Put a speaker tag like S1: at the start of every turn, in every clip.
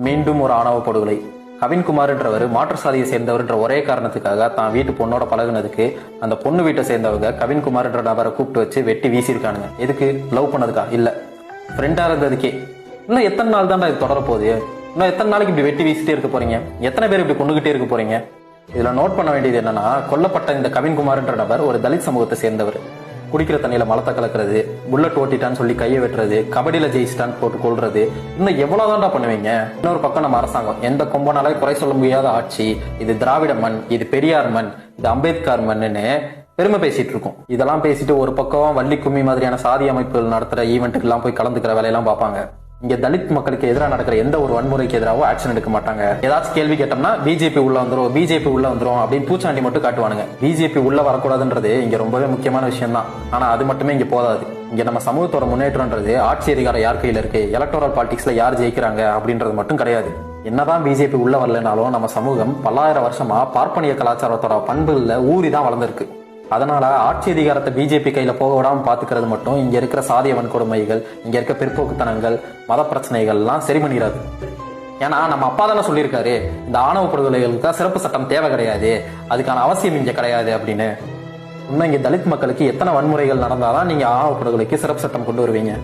S1: மீண்டும் ஒரு ஆணவ படுகொலை. கவின்குமார்ன்றவர் மாற்று சாதியை சேர்ந்தவர்ன்ற ஒரே காரணத்துக்காக தான் வீட்டு பொண்ணோட பழகுனதுக்கு அந்த பொண்ணு வீட்டை சேர்ந்தவங்க கவின்குமார்ன்ற நபரை கூப்பிட்டு வச்சு வெட்டி வீசியிருக்கானுங்க. எதுக்கு? லவ் பண்ணதுக்கா? இல்ல, ஃப்ரெண்டா இருந்ததுக்கே. இன்னும் எத்தனை நாள் தான்டா இது தொடர போகுது? இன்னும் எத்தனை நாளைக்கு இப்படி வெட்டி வீசிட்டே இருக்க போறீங்க? எத்தனை பேர் இப்படி கொண்டுகிட்டே இருக்க போறீங்க? இதுல நோட் பண்ண வேண்டியது என்னன்னா, கொல்லப்பட்ட இந்த கவின்குமார்ன்ற நபர் ஒரு தலித் சமூகத்தை சேர்ந்தவர். குடிக்கிற தண்ணியில மலத்தை கலக்கிறது, புல்லட் ஓட்டிட்டான்னு சொல்லி கையை வெட்டுறது, கபடியில ஜெயிச்சிட்டான்னு போட்டு கொள்றது, இன்னும் எவ்வளவுதான்டா பண்ணுவீங்க? இன்னொரு பக்கம் நம்ம அரசாங்கம் எந்த கொம்பனாலே குறை சொல்ல முடியாத ஆட்சி, இது திராவிட மண், இது பெரியார் மண், இது அம்பேத்கர் மண்ணுன்னு பெருமை பேசிட்டு இருக்கும். இதெல்லாம் பேசிட்டு ஒரு பக்கம் வள்ளி கும்மி மாதிரியான சாதி அமைப்புகள் நடத்துற ஈவெண்ட்டுக்கு எல்லாம் போய் கலந்துக்கிற வேலையெல்லாம் பார்ப்பாங்க. இங்க தலித் மக்களுக்கு எதிராக நடக்கிற எந்த ஒரு வன்முறைக்கு எதிராகவும் ஆக்ஷன் எடுக்க மாட்டாங்க. ஏதாச்சும் கேள்வி கேட்டோம்னா பிஜேபி உள்ள வந்துரும், பிஜேபி உள்ள வந்துரும் அப்படின்னு பூச்சாண்டி மட்டும் காட்டுவானுங்க. பிஜேபி உள்ள வரக்கூடாதுன்றது இங்க ரொம்பவே முக்கியமான விஷயம் தான். ஆனா அது மட்டுமே இங்க போதாது. இங்க நம்ம சமூகத்தோட முன்னேற்றம்ன்றது ஆட்சி அதிகாரம் யார் கையில இருக்கு, எலக்டோரல் பாலிடிக்ஸ்ல யார் ஜெயிக்கிறாங்க அப்படின்றது மட்டும் கிடையாது. என்னதான் பிஜேபி உள்ள வரலனாலும் நம்ம சமூகம் பல்லாயிரம் வருஷமா பார்ப்பனிய கலாச்சாரத்தோட பண்புல ஊறி தான் வளர்ந்துருக்கு. அதனால ஆட்சி அதிகாரத்தை பிஜேபி கையில போக விடாம பாத்துக்கிறது மட்டும் இங்க இருக்கிற சாதிய வன்கொடுமைகள், இங்க இருக்க பிற்போக்குத்தனங்கள், மத பிரச்சனைகள் எல்லாம் சரி பண்ணிடாது. ஏன்னா நம்ம அப்பா தானே சொல்லியிருக்காரு, இந்த ஆணவ படுகொலைகளுக்கு சிறப்பு சட்டம் தேவை கிடையாது, அதுக்கான அவசியம் இங்க கிடையாது அப்படின்னு. இன்னும் இங்க தலித் மக்களுக்கு எத்தனை வன்முறைகள் நடந்தாதான் நீங்க ஆணவ படுகொலைக்கு சிறப்பு சட்டம் கொண்டு வருவீங்க?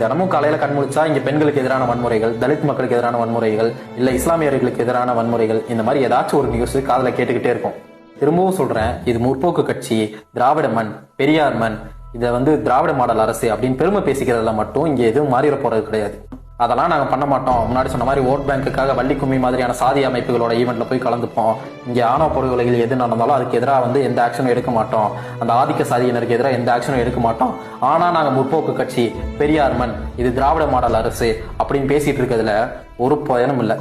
S1: தினமும் காலையில கண்முழிச்சா இங்க பெண்களுக்கு எதிரான வன்முறைகள், தலித் மக்களுக்கு எதிரான வன்முறைகள், இல்ல இஸ்லாமியர்களுக்கு எதிரான வன்முறைகள், இந்த மாதிரி ஏதாச்சும் ஒரு நியூஸ் காதுல கேட்டுக்கிட்டே இருக்கும். திரும்பவும் சொல்றேன், இது முற்போக்கு கட்சி, திராவிட மண், பெரியார் மண், இதை திராவிட மாடல் அரசு அப்படின்னு பெருமை பேசிக்கிறதுல மட்டும் இங்க எதுவும் மாறிட போறது கிடையாது. அதெல்லாம் நாங்க பண்ண மாட்டோம். முன்னாடி சொன்ன மாதிரி ஓட் பேங்குக்காக வள்ளி கும்மி மாதிரியான சாதி அமைப்புகளோட ஈவெண்ட்ல போய் கலந்துப்போம். இங்க ஆணவ படுகொலைகள் எது நடந்தாலும் அதுக்கு எதிராக எந்த ஆக்ஷனும் எடுக்க மாட்டோம். அந்த ஆதிக்க சாதியினருக்கு எதிராக எந்த ஆக்ஷனும் எடுக்க மாட்டோம். ஆனா நாங்க முற்போக்கு கட்சி, பெரியார் மண், இது திராவிட மாடல் அரசு அப்படின்னு பேசிட்டு இருக்கிறதுல ஒரு பயனும் இல்லை.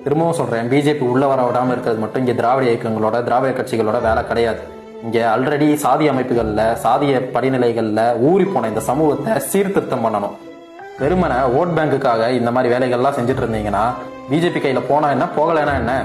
S1: திரும்பவும் சொல்றேன், பிஜேபி உள்ள வர விடாம இருக்கிறது மட்டும் இங்க திராவிட இயக்கங்களோட, திராவிட கட்சிகளோட வேலை கிடையாது. இங்க ஆல்ரெடி சாதி அமைப்புகள்ல, சாதிய படிநிலைகள்ல ஊறி போன இந்த சமூகத்தை சீர்திருத்தம் பண்ணணும். வெறுமனை ஓட் பேங்குக்காக இந்த மாதிரி வேலைகள்லாம் செஞ்சுட்டு இருந்தீங்கன்னா பிஜேபி கையில போனா என்ன, போகலைன்னா என்ன?